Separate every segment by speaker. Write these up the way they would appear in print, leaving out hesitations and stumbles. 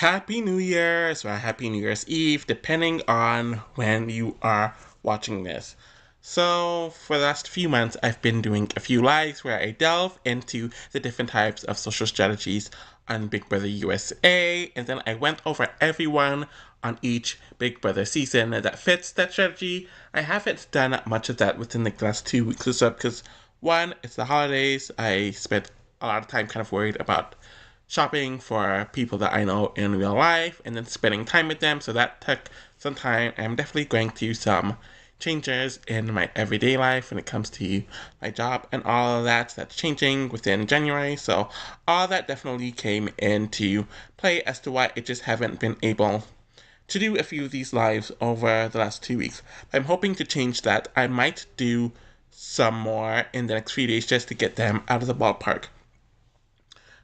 Speaker 1: Happy New Year's or Happy New Year's Eve, depending on when you are watching this. So, for the last few months, I've been doing a few lives where I delve into the different types of social strategies on Big Brother USA, and then I went over everyone on each Big Brother season that fits that strategy. I haven't done much of that within the last 2 weeks or so because, one, it's the holidays. I spent a lot of time kind of worried about shopping for people that I know in real life and then spending time with them. So that took some time. I'm definitely going through some changes in my everyday life when it comes to my job and all of that. That's changing within January. So all that definitely came into play as to why I just haven't been able to do a few of these lives over the last 2 weeks. I'm hoping to change that. I might do some more in the next few days just to get them out of the ballpark.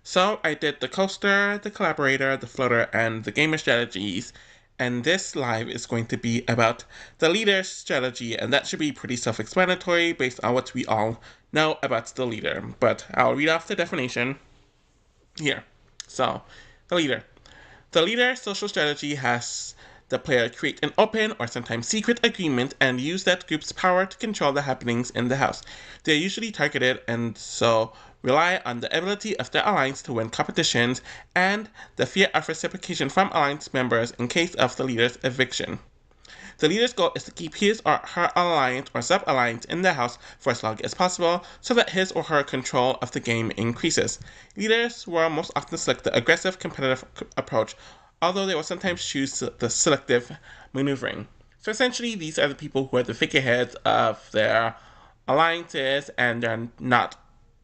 Speaker 1: So I did the coaster, the collaborator, the floater, and the gamer strategies. And this live is going to be about the leader strategy, and that should be pretty self-explanatory based on what we all know about the leader. But I'll read off the definition here. So, the leader. The leader social strategy has the player create an open or sometimes secret agreement and use that group's power to control the happenings in the house. They are usually targeted and so rely on the ability of their alliance to win competitions and the fear of reciprocation from alliance members in case of the leader's eviction. The leader's goal is to keep his or her alliance or sub-alliance in the house for as long as possible so that his or her control of the game increases. Leaders will most often select the aggressive competitive approach, although they will sometimes choose the selective maneuvering. So essentially, these are the people who are the figureheads of their alliances and they're not,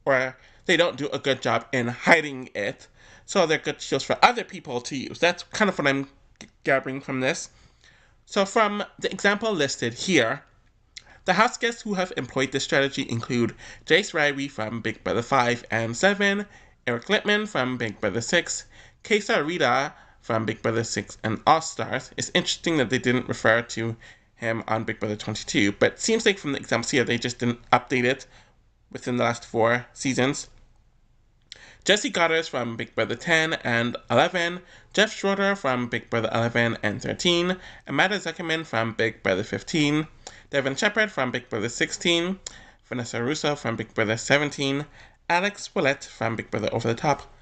Speaker 1: or they don't do a good job in hiding it, so they're good shields for other people to use. That's kind of what I'm gathering from this. So from the example listed here, the house guests who have employed this strategy include Jace Ryrie from Big Brother 5 and 7, Eric Littman from Big Brother 6, Kesa Rita from Big Brother 6 and All Stars. It's interesting that they didn't refer to him on Big Brother 22, but it seems like from the examples here, they just didn't update it within the last 4 seasons. Jesse Goddard from Big Brother 10 and 11, Jeff Schroeder from Big Brother 11 and 13, Amanda Zuckerman from Big Brother 15, Devin Shepard from Big Brother 16, Vanessa Russo from Big Brother 17, Alex Willett from Big Brother Over the Top,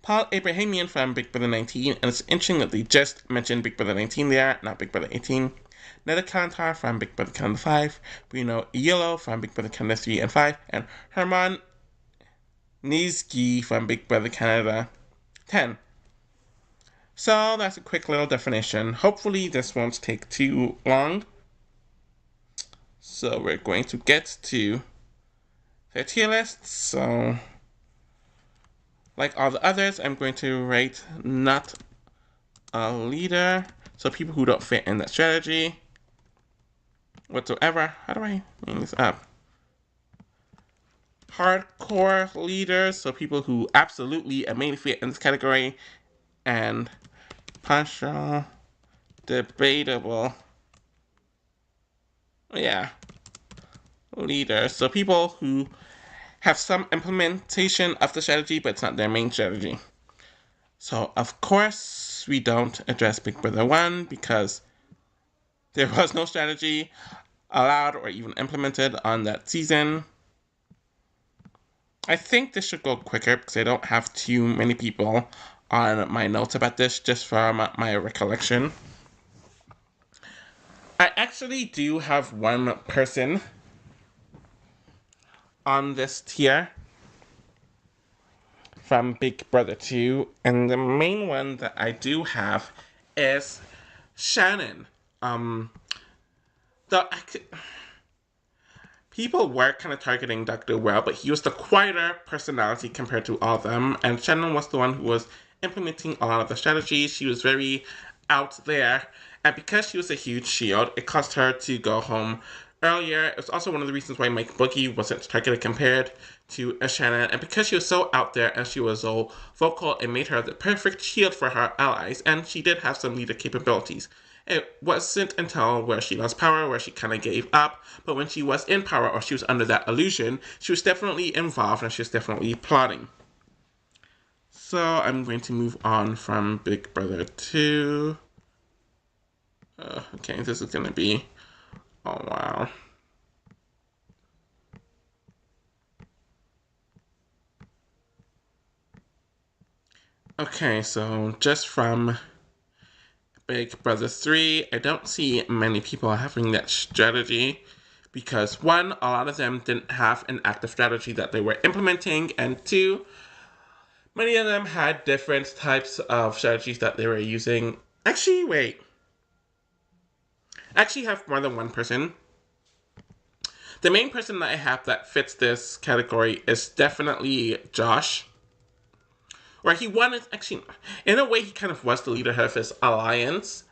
Speaker 1: Paul Abrahamian from Big Brother 19, and it's interesting that they just mentioned Big Brother 19 there, not Big Brother 18. Neda Kalantar from Big Brother Canada 5, Bruno Iello from Big Brother Canada 3 and 5, and Herman Nizki from Big Brother Canada 10. So that's a quick little definition. Hopefully this won't take too long. So we're going to get to the tier list. So like all the others, I'm going to rate not a leader. So people who don't fit in that strategy whatsoever. How do I bring this up? Hardcore leaders, so people who absolutely mainly fit in this category, and partial, debatable, leaders, so people who have some implementation of the strategy, but it's not their main strategy. So, of course, we don't address Big Brother 1 because there was no strategy allowed or even implemented on that season. I think this should go quicker because I don't have too many people on my notes about this just from my recollection. I actually do have one person on this tier from Big Brother 2, and the main one that I do have is Shannon. People were kind of targeting Dr. Well, but he was the quieter personality compared to all of them, and Shannon was the one who was implementing a lot of the strategies. She was very out there, and because she was a huge shield, it caused her to go home earlier. It was also one of the reasons why Mike Boogie wasn't targeted compared to Shannon, and because she was so out there and she was so vocal, it made her the perfect shield for her allies, and she did have some leader capabilities. It wasn't until where she lost power where she kind of gave up, but when she was in power or she was under that illusion, she was definitely involved and she was definitely plotting. so I'm going to move on from Big Brother 2. Okay, this is going to be... Oh, wow. Okay, so just from Big Brother 3, I don't see many people having that strategy because one, a lot of them didn't have an active strategy that they were implementing, and two, many of them had different types of strategies that they were using. Actually, wait. I actually have more than one person. The main person that I have that fits this category is definitely Josh. Where he wanted, actually, in a way, he kind of was the leader of his alliance.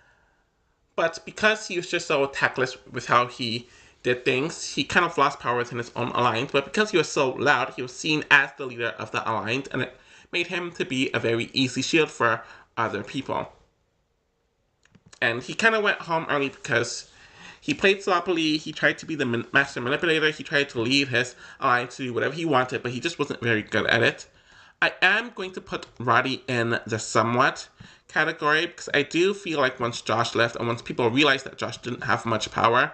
Speaker 1: But because he was just so tactless with how he did things, he kind of lost power within his own alliance. But because he was so loud, he was seen as the leader of the alliance, and it made him to be a very easy shield for other people. And he kind of went home early because he played sloppily, he tried to be the master manipulator, he tried to lead his alliance to do whatever he wanted, but he just wasn't very good at it. I am going to put Roddy in the somewhat category because I do feel like once Josh left and once people realized that Josh didn't have much power,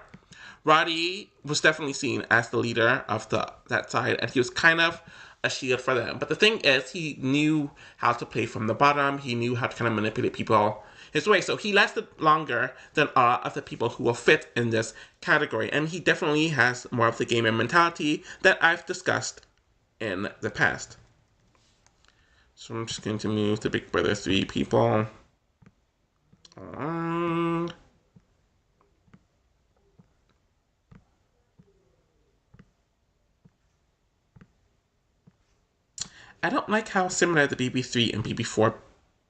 Speaker 1: Roddy was definitely seen as the leader of that side, and he was kind of a shield for them. But the thing is, he knew how to play from the bottom. He knew how to kind of manipulate people his way. So he lasted longer than a lot of the people who will fit in this category. And he definitely has more of the gamer mentality that I've discussed in the past. So I'm just going to move to Big Brother 3 people. I don't like how similar the BB3 and BB4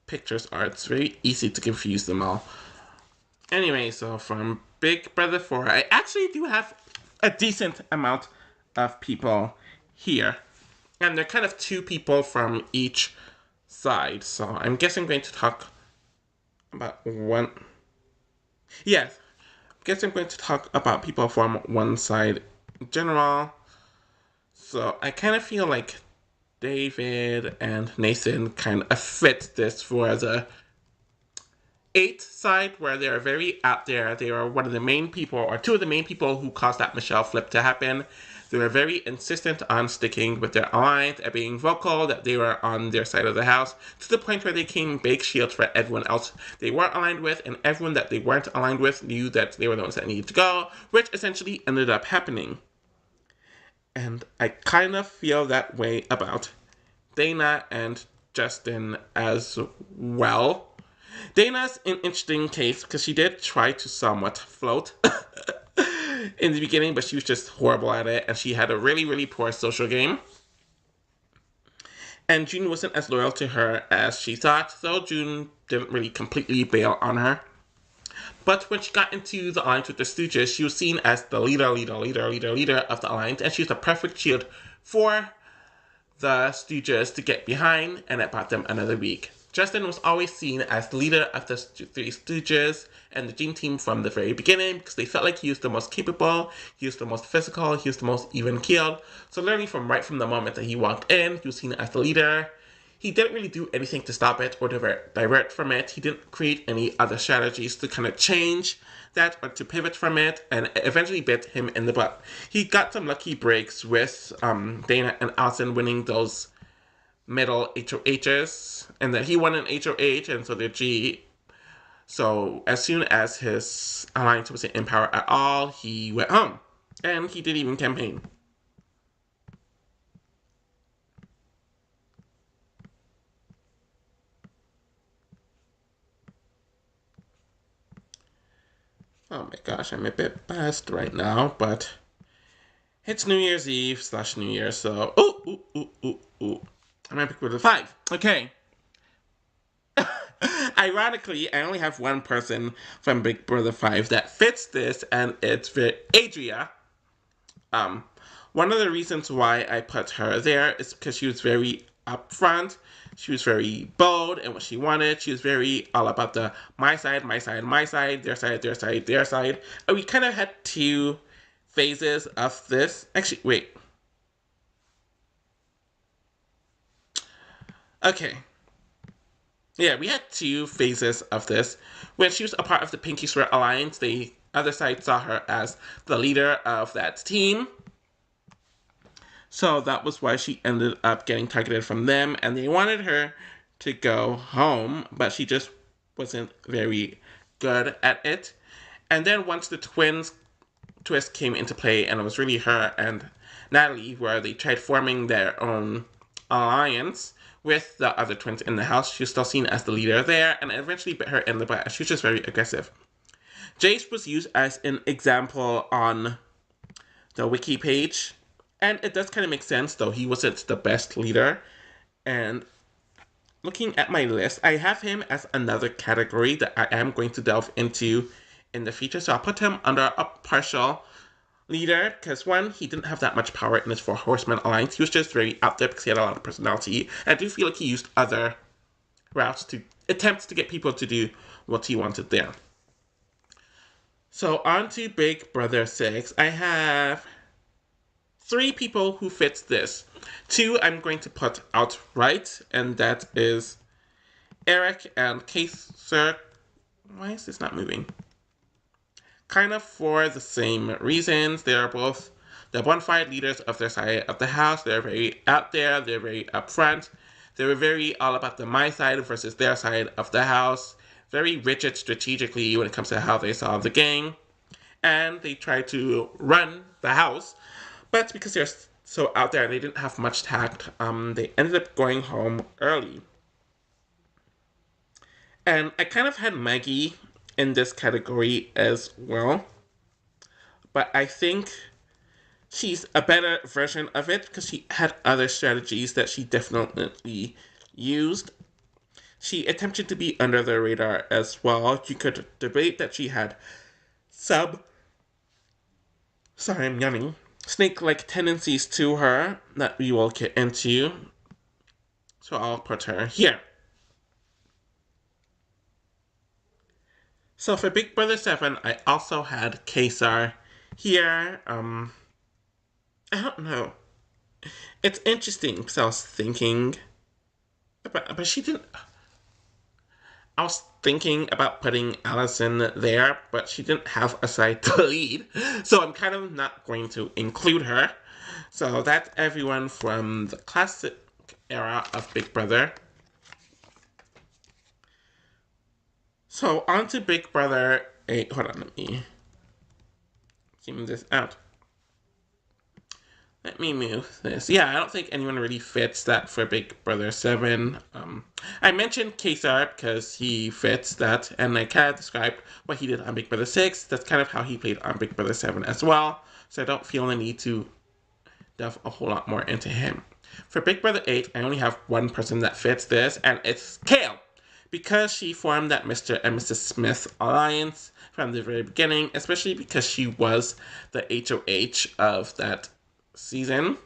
Speaker 1: pictures are. It's very easy to confuse them all. Anyway, so from Big Brother 4, I actually do have a decent amount of people here. And they're kind of two people from each side. So I'm guessing I'm going to talk about one. Yes, I guess I'm going to talk about people from one side in general. So I kind of feel like David and Nathan kind of fit this for the 8 side, where they're very out there. They are one of the main people, or two of the main people who caused that Michelle flip to happen. They were very insistent on sticking with their alliance and being vocal that they were on their side of the house, to the point where they became big shields for everyone else they weren't aligned with, and everyone that they weren't aligned with knew that they were the ones that needed to go, which essentially ended up happening. And I kind of feel that way about Dana and Justin as well. Dana's an interesting case because she did try to somewhat float in the beginning, but she was just horrible at it, and she had a really, really poor social game. And June wasn't as loyal to her as she thought, so June didn't really completely bail on her. But when she got into the alliance with the Stooges, she was seen as the leader of the alliance, and she was the perfect shield for the Stooges to get behind, and it bought them another week. Justin was always seen as the leader of the Three Stooges and the Dream Team from the very beginning because they felt like he was the most capable, he was the most physical, he was the most even-keeled. So literally right from the moment that he walked in, he was seen as the leader. He didn't really do anything to stop it or divert from it. He didn't create any other strategies to kind of change that or to pivot from it, and it eventually bit him in the butt. He got some lucky breaks with Dana and Allison winning those middle HOHs, and then he won an HOH, and so did G. So as soon as his alliance wasn't in power at all, he went home, and he didn't even campaign. Oh my gosh, I'm a bit buzzed right now, but it's New Year's Eve / New Year, so I'm gonna pick with a 5. Okay. Ironically, I only have one person from Big Brother 5 that fits this, and it's Adria. One of the reasons why I put her there is because she was very upfront. She was very bold in what she wanted. She was very all about the my side, my side, my side, their side, their side, their side. And we kind of had 2 phases of this. Actually, wait. Okay. Yeah, we had two phases of this. When she was a part of the Pinky Swear Alliance, the other side saw her as the leader of that team. So that was why she ended up getting targeted from them, and they wanted her to go home, but she just wasn't very good at it. And then once the twins twist came into play, and it was really her and Natalie where they tried forming their own alliance with the other twins in the house. She was still seen as the leader there, and it eventually bit her in the butt. She was just very aggressive. Jace was used as an example on the wiki page, and it does kind of make sense, though he wasn't the best leader. And looking at my list, I have him as another category that I am going to delve into in the future. So I'll put him under a partial leader because, one, he didn't have that much power in his Four Horsemen alliance. He was just very out there because he had a lot of personality. And I do feel like he used other routes to attempt to get people to do what he wanted there. So on to Big Brother 6. I have 3 people who fits this. 2 I'm going to put outright, and that is Eric and Kaser. Why is this not moving? Kind of for the same reasons. They're both the bona fide leaders of their side of the house. They're very out there. They're very upfront. They were very all about the my side versus their side of the house. Very rigid strategically when it comes to how they saw the game. And they tried to run the house. But because they're so out there and they didn't have much tact, they ended up going home early. And I kind of had Maggie in this category as well. But I think she's a better version of it because she had other strategies that she definitely used. She attempted to be under the radar as well. You could debate that she had some, sorry, I'm yawning, snake-like tendencies to her that we will get into. So I'll put her here. So for Big Brother 7, I also had Kaser here. I don't know. It's interesting because I was thinking, but she didn't. I was thinking about putting Allison there, but she didn't have a side to lead, so I'm kind of not going to include her. So that's everyone from the classic era of Big Brother. So on to Big Brother 8. Hold on, let me zoom this out. Let me move this. Yeah, I don't think anyone really fits that for Big Brother 7. I mentioned Kaser because he fits that, and I kind of described what he did on Big Brother 6. That's kind of how he played on Big Brother 7 as well, so I don't feel the need to delve a whole lot more into him. For Big Brother 8, I only have one person that fits this, and it's Kale, because she formed that Mr. and Mrs. Smith alliance from the very beginning, especially because she was the HOH of that season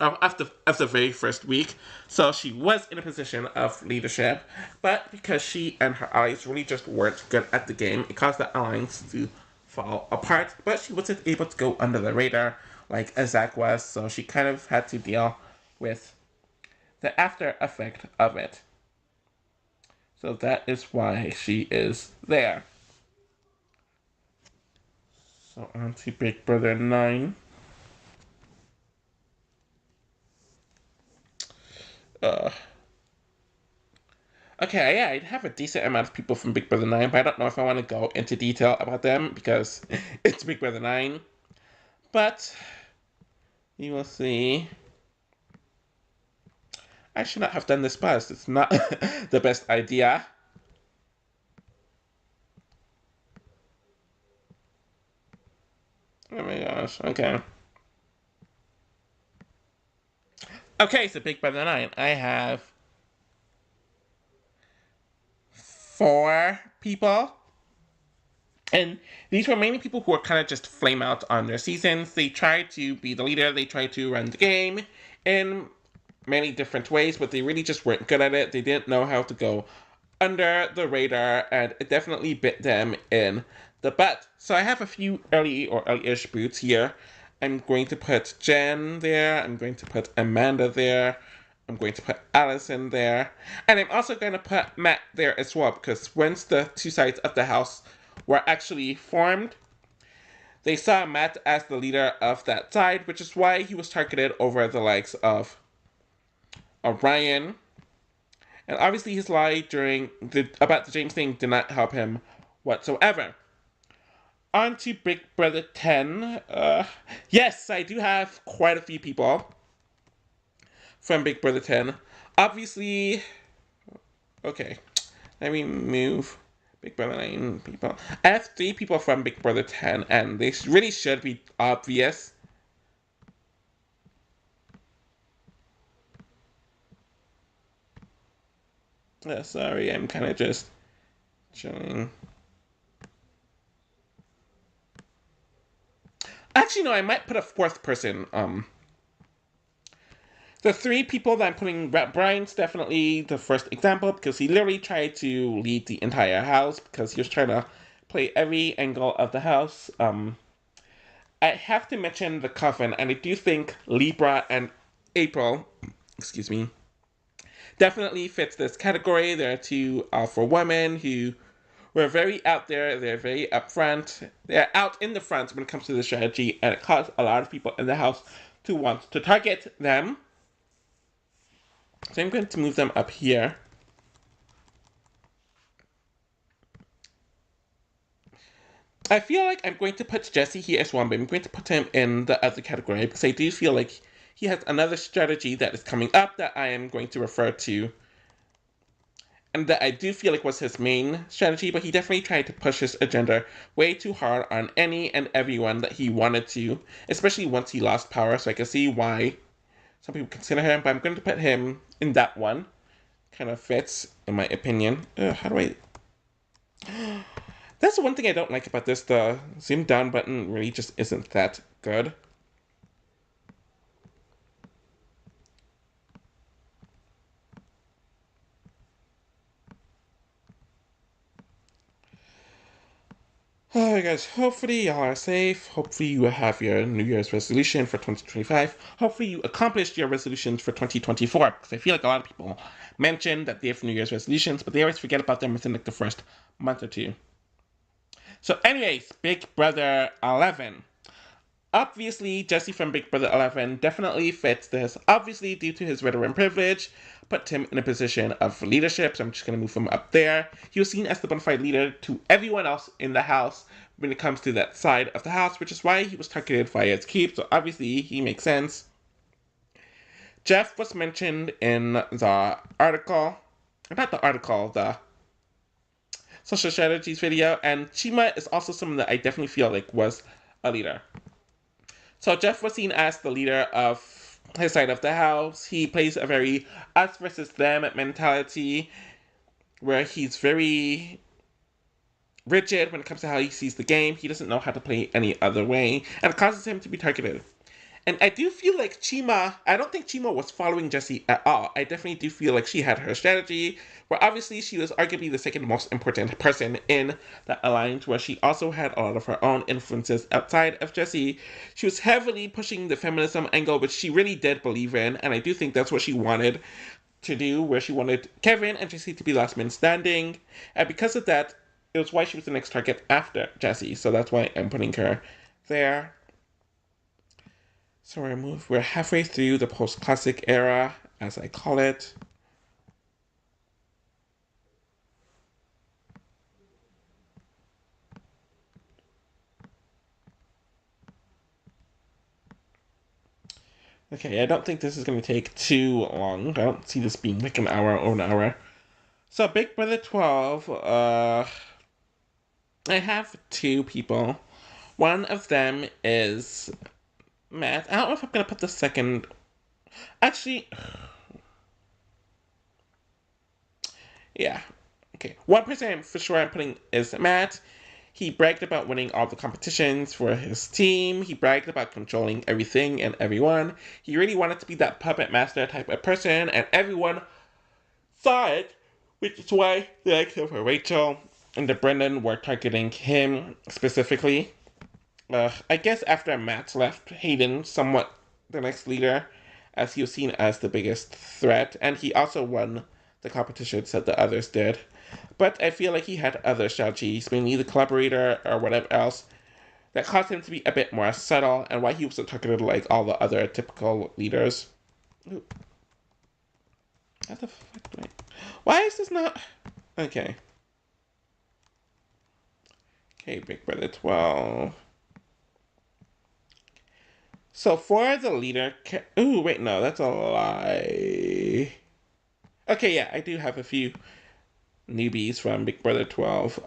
Speaker 1: of the very first week, so she was in a position of leadership, but because she and her allies really just weren't good at the game, it caused the alliance to fall apart, but she wasn't able to go under the radar like Zach was, so she kind of had to deal with the after effect of it. So that is why she is there. So on to Big Brother 9. Okay, yeah, I have a decent amount of people from Big Brother 9, but I don't know if I want to go into detail about them because it's Big Brother 9. But you will see. I should not have done this buzz. It's not the best idea. Oh my gosh, okay. Okay, so Big Brother 9. I have 4 people. And these were mainly people who were kind of just flame out on their seasons. They tried to be the leader, they tried to run the game in many different ways, but they really just weren't good at it. They didn't know how to go under the radar, and it definitely bit them in the butt. So I have a few early or early-ish boots here. I'm going to put Jen there. I'm going to put Amanda there. I'm going to put Allison there. And I'm also going to put Matt there as well, because once the two sides of the house were actually formed, they saw Matt as the leader of that side, which is why he was targeted over the likes of Ryan. And obviously his lie about the James thing did not help him whatsoever. On to Big Brother 10. Yes, I do have quite a few people from Big Brother 10. Obviously, okay, let me move Big Brother 9 people. I have 3 people from Big Brother 10, and they really should be obvious. Sorry, I'm kind of just chilling. Actually, no, I might put a 4th person. The 3 people that I'm putting, Brian's definitely the first example because he literally tried to lead the entire house because he was trying to play every angle of the house. I have to mention the Coven, and I do think Libra and April, excuse me, definitely fits this category. They're 2 alpha women who were very out there. They're very upfront. They're out in the front when it comes to the strategy, and it caused a lot of people in the house to want to target them. So I'm going to move them up here. I feel like I'm going to put Jesse here as one, but I'm going to put him in the other category because I do feel like he has another strategy that is coming up that I am going to refer to, and that I do feel like was his main strategy, but he definitely tried to push his agenda way too hard on any and everyone that he wanted to, especially once he lost power, so I can see why some people consider him, but I'm going to put him in that one. Kind of fits, in my opinion. How do I... That's the one thing I don't like about this. The zoom down button really just isn't that good. Alright guys, hopefully y'all are safe. Hopefully you have your New Year's resolution for 2025. Hopefully you accomplished your resolutions for 2024. Because I feel like a lot of people mention that they have New Year's resolutions, but they always forget about them within like the first month or 2. So anyways, Big Brother 11. Obviously, Jesse from Big Brother 11 definitely fits this. Obviously, due to his veteran privilege, put him in a position of leadership, so I'm just going to move him up there. He was seen as the bona fide leader to everyone else in the house when it comes to that side of the house, which is why he was targeted via his keep, so obviously he makes sense. Jeff was mentioned in the article, not the article, the social strategies video, and Chima is also someone that I definitely feel like was a leader. So Jeff was seen as the leader of his side of the house. He plays a very us versus them mentality where he's very rigid when it comes to how he sees the game. He doesn't know how to play any other way, and it causes him to be targeted. And I do feel like Chima, I don't think Chima was following Jesse at all. I definitely do feel like she had her strategy, where obviously she was arguably the second most important person in the alliance, where she also had a lot of her own influences outside of Jesse. She was heavily pushing the feminism angle, which she really did believe in, and I do think that's what she wanted to do, where she wanted Kevin and Jesse to be last men standing. And because of that, it was why she was the next target after Jesse. So that's why I'm putting her there. So we're halfway through the post-classic era, as I call it. Okay, I don't think this is going to take too long. I don't see this being like an hour or an hour. So Big Brother 12, I have 2 people. One of them is Matt. I don't know if I'm going to put the second... Actually... Yeah. Okay. One person for sure I'm putting is Matt. He bragged about winning all the competitions for his team. He bragged about controlling everything and everyone. He really wanted to be that puppet master type of person, and everyone saw it, which is why the likes of Rachel and the Brendan were targeting him specifically. I guess after Matt left, Hayden, somewhat the next leader, as he was seen as the biggest threat, and he also won the competitions that the others did. But I feel like he had other strategies, mainly the collaborator or whatever else, that caused him to be a bit more subtle and why he wasn't targeted like all the other typical leaders. Ooh. What the fuck do I... Why is this not... Okay. Okay, Big Brother 12. So for the leader... Ooh, wait, no, that's a lie. Okay, yeah, I do have a few newbies from Big Brother 12.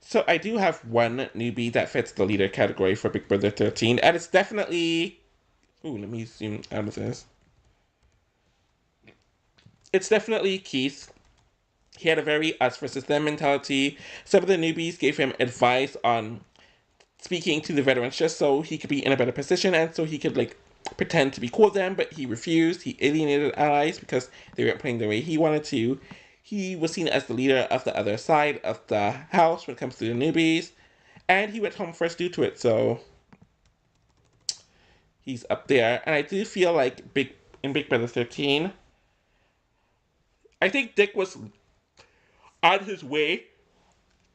Speaker 1: So I do have one newbie that fits the leader category for Big Brother 13, and it's definitely... Ooh, let me zoom out of this. It's definitely Keith. He had a very us versus them mentality. Some of the newbies gave him advice on speaking to the veterans just so he could be in a better position and so he could like pretend to be cool with them, but he refused. He alienated allies because they weren't playing the way he wanted to. He was seen as the leader of the other side of the house when it comes to the newbies, and he went home first due to it, so he's up there. And I do feel like in Big Brother 13, I think Dick was on his way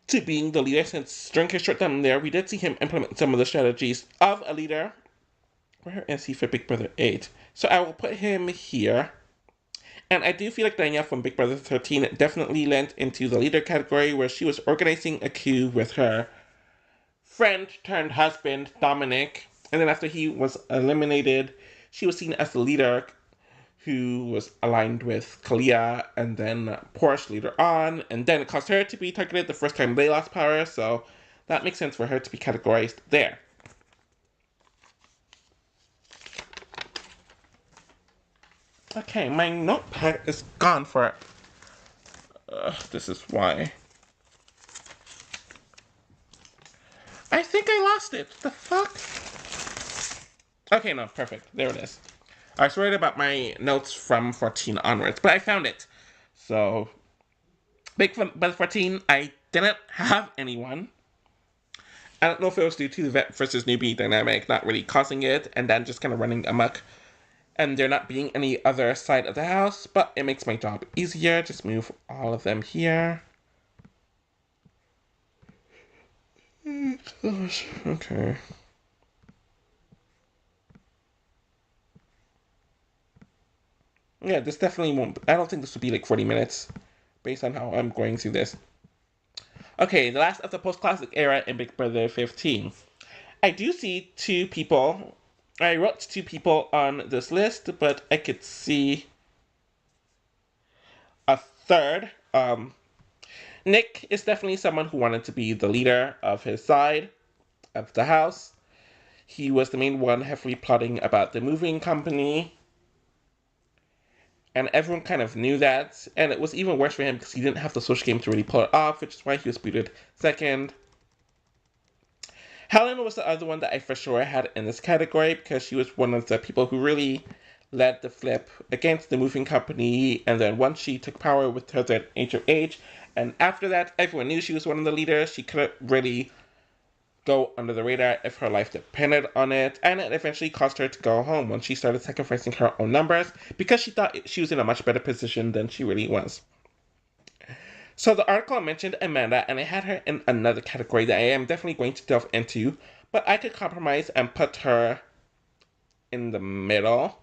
Speaker 1: to being the leader since during his short time there, we did see him implement some of the strategies of a leader. Where is he for Big Brother 8? So I will put him here. And I do feel like Danielle from Big Brother 13 definitely lent into the leader category where she was organizing a coup with her friend turned husband, Dominic. And then after he was eliminated, she was seen as the leader who was aligned with Kalia and then Porsche later on. And then it caused her to be targeted the first time they lost power. So that makes sense for her to be categorized there. Okay, my notepad is gone for... this is why. I think I lost it. The fuck? Okay, no, perfect. There it is. I was worried about my notes from 14 onwards, but I found it. So, Big Brother 14, I didn't have anyone. I don't know if it was due to the vet versus newbie dynamic not really causing it, and then just kind of running amok, and there not being any other side of the house, but it makes my job easier. Just move all of them here. Gosh, okay. Yeah, this definitely won't... I don't think this will be like 40 minutes, based on how I'm going through this. Okay, the last of the post-classic era in Big Brother 15. I do see two people. I wrote two people on this list, but I could see a third. Nick is definitely someone who wanted to be the leader of his side of the house. He was the main one heavily plotting about the moving company. And everyone kind of knew that. And it was even worse for him because he didn't have the social game to really pull it off, which is why he was booted second. Helen was the other one that I for sure had in this category because she was one of the people who really led the flip against the moving company. And then once she took power with her at HOH, and after that, everyone knew she was one of the leaders. She couldn't really go under the radar if her life depended on it, and it eventually caused her to go home when she started sacrificing her own numbers because she thought she was in a much better position than she really was. So the article mentioned Amanda, and I had her in another category that I am definitely going to delve into, but I could compromise and put her in the middle.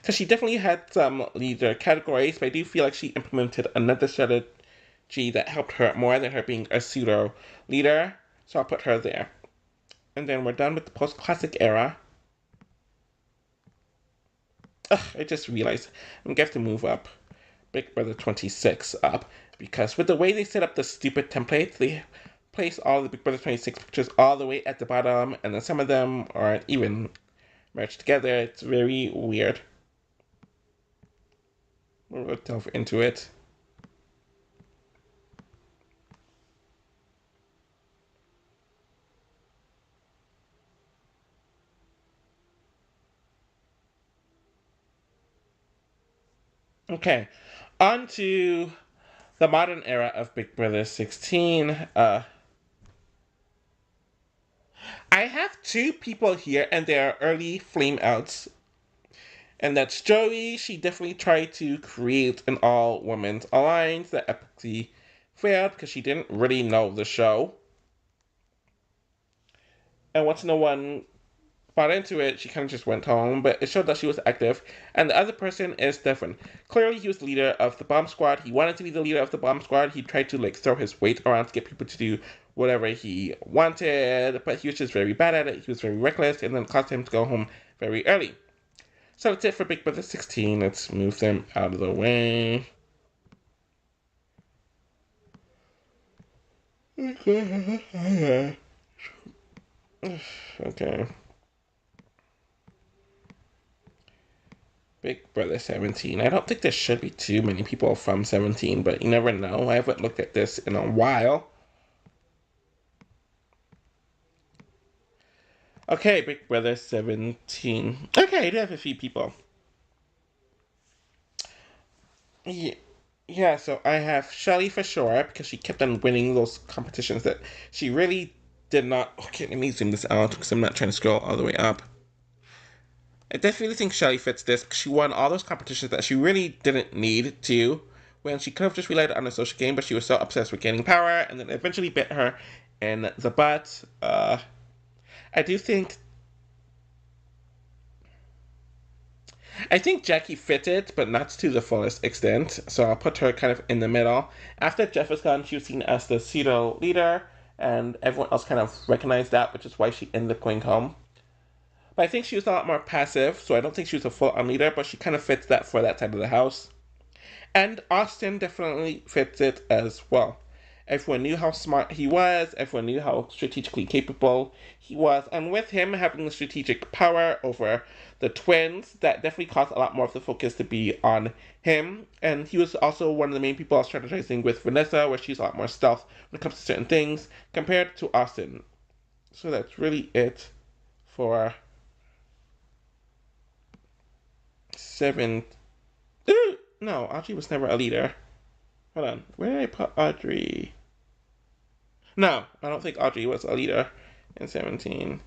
Speaker 1: Because she definitely had some leader categories, but I do feel like she implemented another strategy that helped her more than her being a pseudo leader, so I'll put her there. And then we're done with the post-classic era. Ugh, I just realized I'm gonna have to move up Big Brother 26 up, because with the way they set up the stupid templates, they place all the Big Brother 26 pictures all the way at the bottom, and then some of them aren't even merged together. It's very weird. We'll delve into it. Okay. On to the modern era of Big Brother 16. I have two people here, and they are early flame outs. And that's Joey. She definitely tried to create an all women's alliance that epically failed because she didn't really know the show. And once no one bought into it, she kind of just went home, but it showed that she was active. And the other person is Stefan. Clearly, he was the leader of the bomb squad. He wanted to be the leader of the bomb squad. He tried to throw his weight around to get people to do whatever he wanted, but he was just very bad at it. He was very reckless, and then it caused him to go home very early. So that's it for Big Brother 16. Let's move them out of the way. Okay. Big Brother 17. I don't think there should be too many people from 17, but you never know. I haven't looked at this in a while. Okay, Big Brother 17. Okay, I do have a few people. Yeah, so I have Shelly for sure, because she kept on winning those competitions that she really did not. Okay, let me zoom this out, because I'm not trying to scroll all the way up. I definitely think Shelly fits this, because she won all those competitions that she really didn't need to, when she could have just relied on a social game, but she was so obsessed with gaining power, and then eventually bit her in the butt. I do think... I think Jackie fit it, but not to the fullest extent, so I'll put her kind of in the middle. After Jeff was gone, she was seen as the pseudo leader, and everyone else kind of recognized that, which is why she ended up going home. But I think she was a lot more passive, so I don't think she was a full-on leader, but she kind of fits that for that side of the house. And Austin definitely fits it as well. Everyone knew how smart he was, everyone knew how strategically capable he was, and with him having the strategic power over the twins, that definitely caused a lot more of the focus to be on him. And he was also one of the main people strategizing with Vanessa, where she's a lot more stealth when it comes to certain things, compared to Austin. So that's really it for 7. No, Audrey was never a leader. Hold on, where did I put Audrey? No, I don't think Audrey was a leader in 17.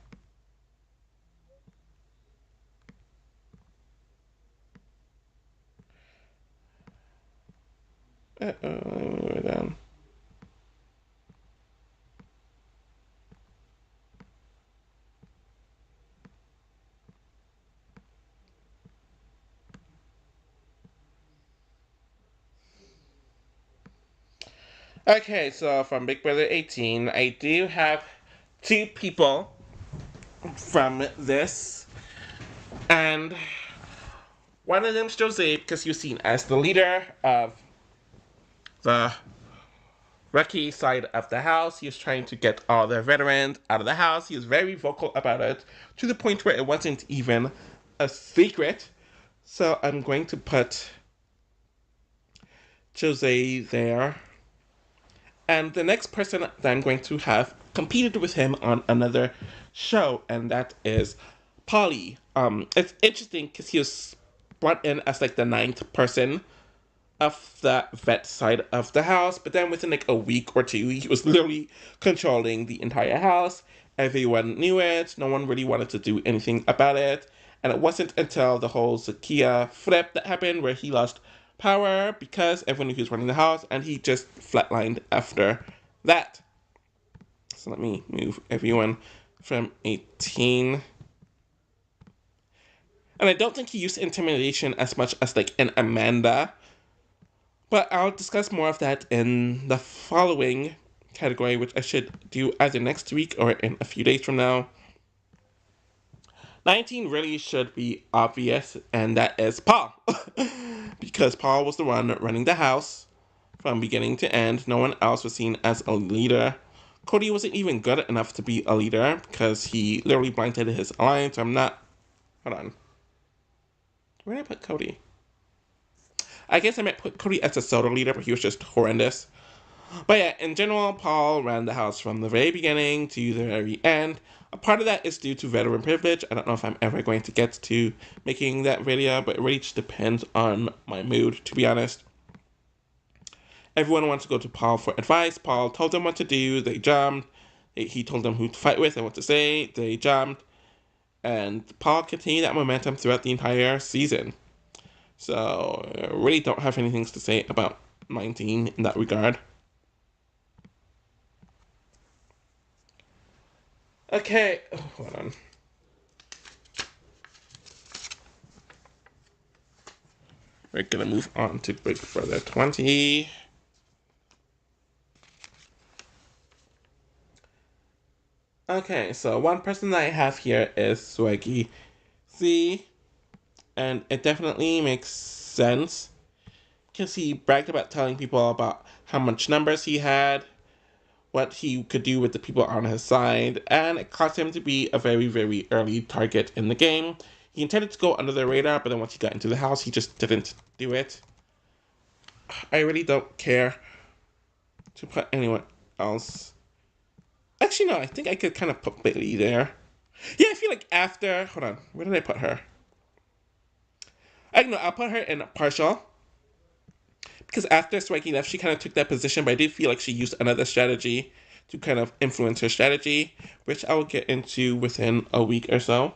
Speaker 1: Let me move it down. Okay, so from Big Brother 18, I do have 2 people from this, and one of them's Jose, because he was seen as the leader of the Rookie side of the house. He was trying to get all the veterans out of the house. He was very vocal about it, to the point where it wasn't even a secret. So I'm going to put Jose there. And the next person that I'm going to have competed with him on another show, and that is Polly. It's interesting because he was brought in as like the 9th person of the vet side of the house, but then within like a week or two, he was literally controlling the entire house. Everyone knew it. No one really wanted to do anything about it. And it wasn't until the whole Zakia flip that happened where he lost power because everyone knew he was running the house, and he just flatlined after that. So let me move everyone from 18. And I don't think he used intimidation as much as like an Amanda, but I'll discuss more of that in the following category, which I should do either next week or in a few days from now. 19 really should be obvious, and that is Paul. Because Paul was the one running the house from beginning to end. No one else was seen as a leader. Cody wasn't even good enough to be a leader because he literally blindsided his alliance. I'm not... Hold on. Where did I put Cody? I guess I might put Cody as a soda leader, but he was just horrendous. But yeah, in general, Paul ran the house from the very beginning to the very end. A part of that is due to veteran privilege. I don't know if I'm ever going to get to making that video, but it really just depends on my mood, to be honest. Everyone wants to go to Paul for advice. Paul told them what to do. They jumped. He told them who to fight with and what to say. They jumped. And Paul continued that momentum throughout the entire season. So, I really don't have anything to say about 19 in that regard. Okay, hold on. We're gonna move on to Big Brother 20. Okay, so one person that I have here is Swaggy Z, and it definitely makes sense because he bragged about telling people about how much numbers he had, what he could do with the people on his side, and it caused him to be a very, very early target in the game. He intended to go under the radar, but then once he got into the house, he just didn't do it. I really don't care to put anyone else. Actually, no, I think I could kind of put Bailey there. Yeah, I feel like after. Hold on, where did I put her? I don't know, I'll put her in partial. Because after Swaggy left, she kind of took that position, but I did feel like she used another strategy to kind of influence her strategy, which I will get into within a week or so.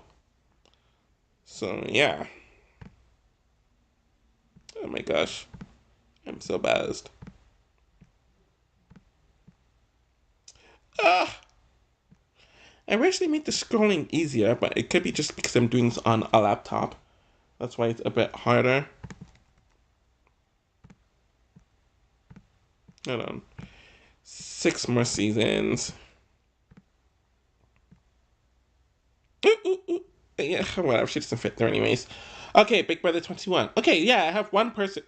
Speaker 1: So, yeah. Oh my gosh. I'm so buzzed. Ah! I wish they made the scrolling easier, but it could be just because I'm doing this on a laptop. That's why it's a bit harder. Hold on. 6 more seasons. Yeah, whatever. She doesn't fit there anyways. Okay, Big Brother 21. Okay, yeah, I have one person.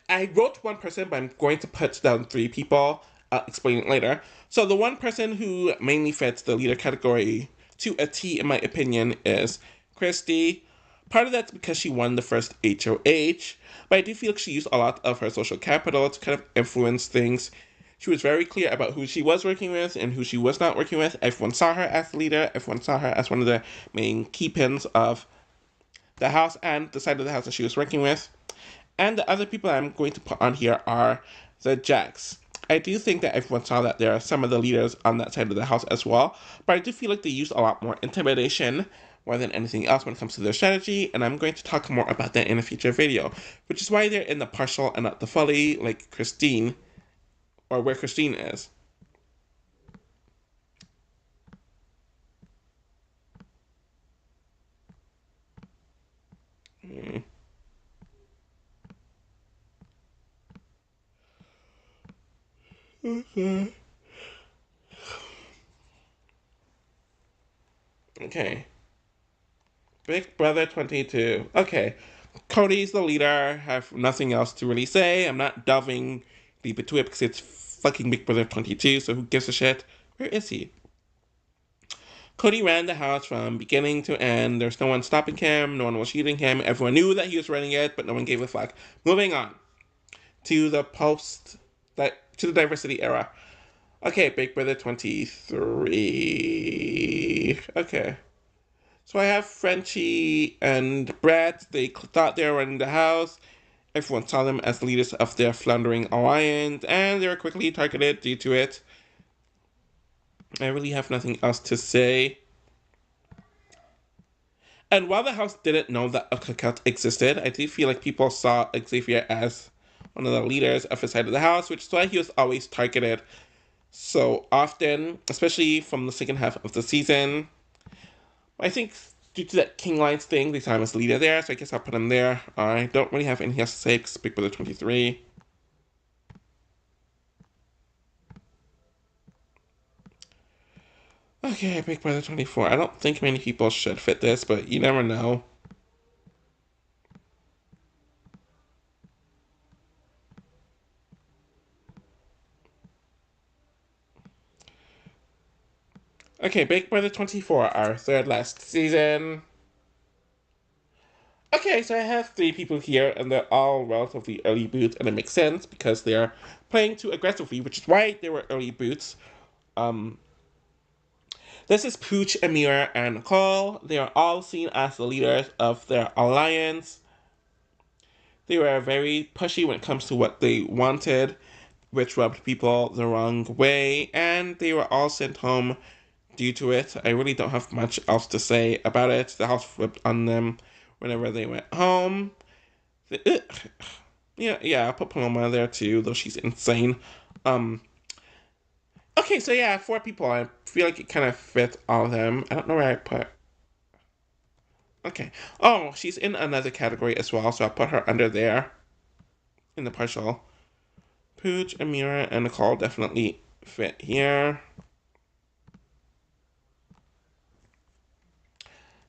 Speaker 1: I wrote one person, but I'm going to put down 3 people. I'll explain it later. So the one person who mainly fits the leader category to a T, in my opinion, is Christy. Part of that's because she won the first HOH, but I do feel like she used a lot of her social capital to kind of influence things. She was very clear about who she was working with and who she was not working with. Everyone saw her as the leader. Everyone saw her as one of the main key pins of the house and the side of the house that she was working with. And the other people I'm going to put on here are the Jacks. I do think that everyone saw that there are some of the leaders on that side of the house as well, but I do feel like they used a lot more intimidation more than anything else when it comes to their strategy, and I'm going to talk more about that in a future video, which is why they're in the partial and not the fully, like Christine, or where Christine is. Okay. Big Brother 22. Okay. Cody's the leader. Have nothing else to really say. I'm not delving deep into it because it's fucking Big Brother 22, so who gives a shit? Where is he? Cody ran the house from beginning to end. There's no one stopping him. No one was shooting him. Everyone knew that he was running it, but no one gave a fuck. Moving on to the to the diversity era. Okay, Big Brother 23. Okay. So I have Frenchie and Brett. They thought they were running the house. Everyone saw them as leaders of their floundering alliance, and they were quickly targeted due to it. I really have nothing else to say. And while the house didn't know that a cookout existed, I do feel like people saw Xavier as one of the leaders of his side of the house, which is why he was always targeted so often, especially from the second half of the season. I think due to that King Lions thing, they saw him as leader there, so I guess I'll put him there. I don't really have anything else to say because Big Brother 23. Okay, Big Brother 24. I don't think many people should fit this, but you never know. Okay, Big Brother 24, our third last season. Okay, so I have 3 people here, and they're all relatively early boots, and it makes sense because they're playing too aggressively, which is why they were early boots. This is Pooch, Amira, and Nicole. They are all seen as the leaders of their alliance. They were very pushy when it comes to what they wanted, which rubbed people the wrong way, and they were all sent home due to it. I really don't have much else to say about it. The house flipped on them whenever they went home. Yeah, I'll put Paloma there too, though she's insane. Um, okay, so yeah, 4 people. I feel like it kind of fit all of them. I don't know where I put. Okay. Oh, she's in another category as well, so I'll put her under there in the partial. Pooch, Amira, and Nicole definitely fit here.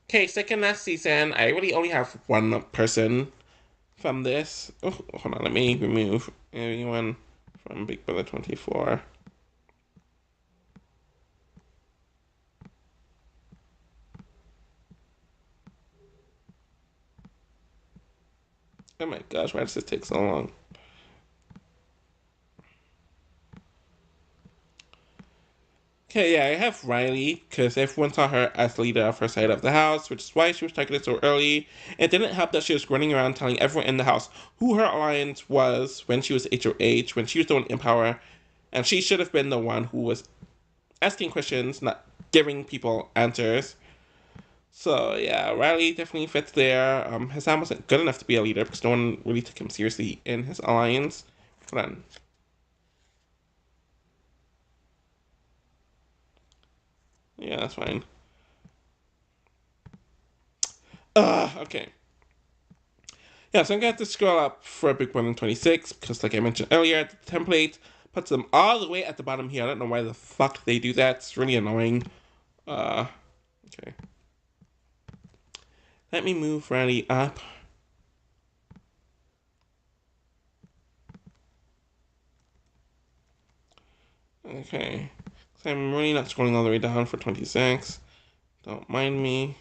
Speaker 1: Okay, second last season. I really only have one person from this. Oh, hold on, let me remove anyone from Big Brother 24. Oh my gosh, why does this take so long? Okay, yeah, I have Riley, because everyone saw her as leader of her side of the house, which is why she was targeted so early. It didn't help that she was running around telling everyone in the house who her alliance was when she was HOH, when she was the one in power, and she should have been the one who was asking questions, not giving people answers. So yeah, Riley definitely fits there. Hassan wasn't good enough to be a leader because no one really took him seriously in his alliance. Hold on. Yeah, that's fine. Okay. Yeah, so I'm going to have to scroll up for a Big Brother 26 because, like I mentioned earlier, the template puts them all the way at the bottom here. I don't know why the fuck they do that. It's really annoying. Okay. Let me move Riley up. Okay. So I'm really not scrolling all the way down for 26. Don't mind me.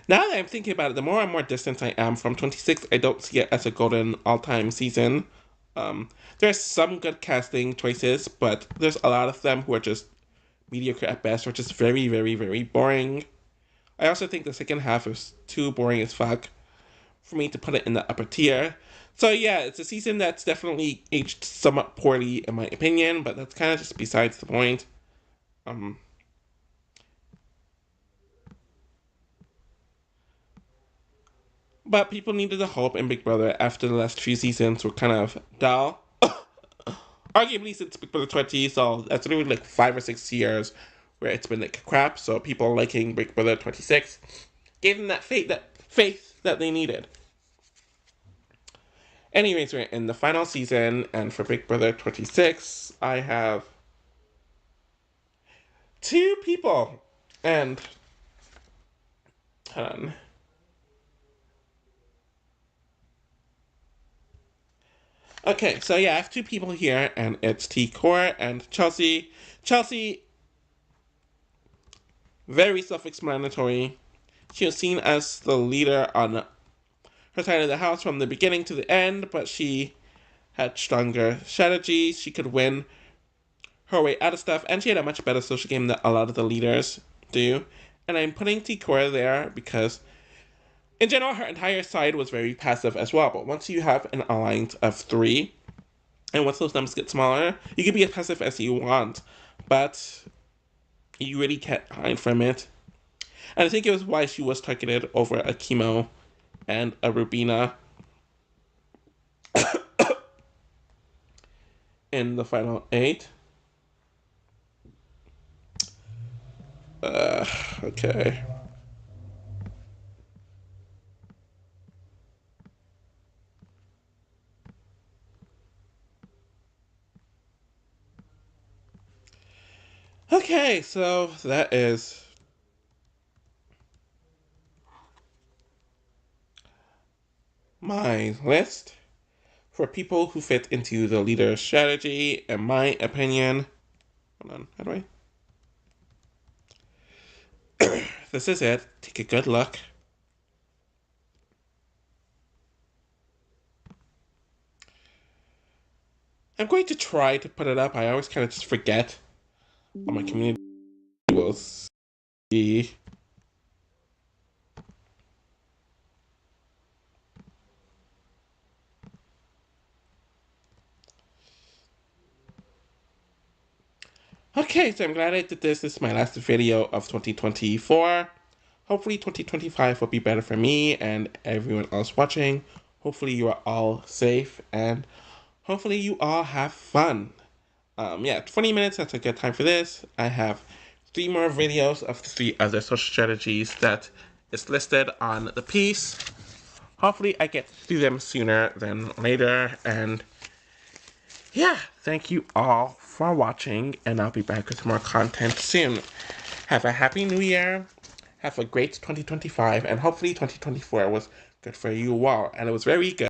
Speaker 1: Now that I'm thinking about it, the more and more distant I am from 26, I don't see it as a golden all-time season. There's some good casting choices, but there's a lot of them who are just mediocre at best, or just very, very, very boring. I also think the second half is too boring as fuck for me to put it in the upper tier. So yeah, it's a season that's definitely aged somewhat poorly in my opinion, but that's kind of just besides the point. Um, but people needed a hope in Big Brother after the last few seasons were kind of dull. Arguably since Big Brother 20, so that's literally like 5 or 6 years where it's been like crap. So people liking Big Brother 26 gave them that faith that they needed. Anyways, we're in the final season, and for Big Brother 26, I have 2 people. And, hold on. Okay, so yeah, I have 2 people here, and it's T Core and Chelsea. Chelsea, very self explanatory. She was seen as the leader on her side of the house from the beginning to the end, but she had stronger strategies. She could win her way out of stuff, and she had a much better social game than a lot of the leaders do. And I'm putting T Core there because, in general, her entire side was very passive as well. But once you have an alliance of 3, and once those numbers get smaller, you can be as passive as you want, but you really can't hide from it. And I think it was why she was targeted over a Chemo and a Rubina in the final 8. Okay. Okay, so that is my list for people who fit into the leader strategy, in my opinion. Hold on, how do I? This is it. Take a good look. I'm going to try to put it up. I always kind of just forget on my community will see. Okay, so I'm glad I did this. This is my last video of 2024. Hopefully 2025 will be better for me and everyone else watching. Hopefully you are all safe and hopefully you all have fun. Yeah, 20 minutes, that's a good time for this. I have 3 more videos of the 3 other social strategies that is listed on the piece. Hopefully I get to do them sooner than later. And yeah, thank you all for watching, and I'll be back with more content soon. Have a happy new year. Have a great 2025, and hopefully 2024 was good for you all, and it was very good.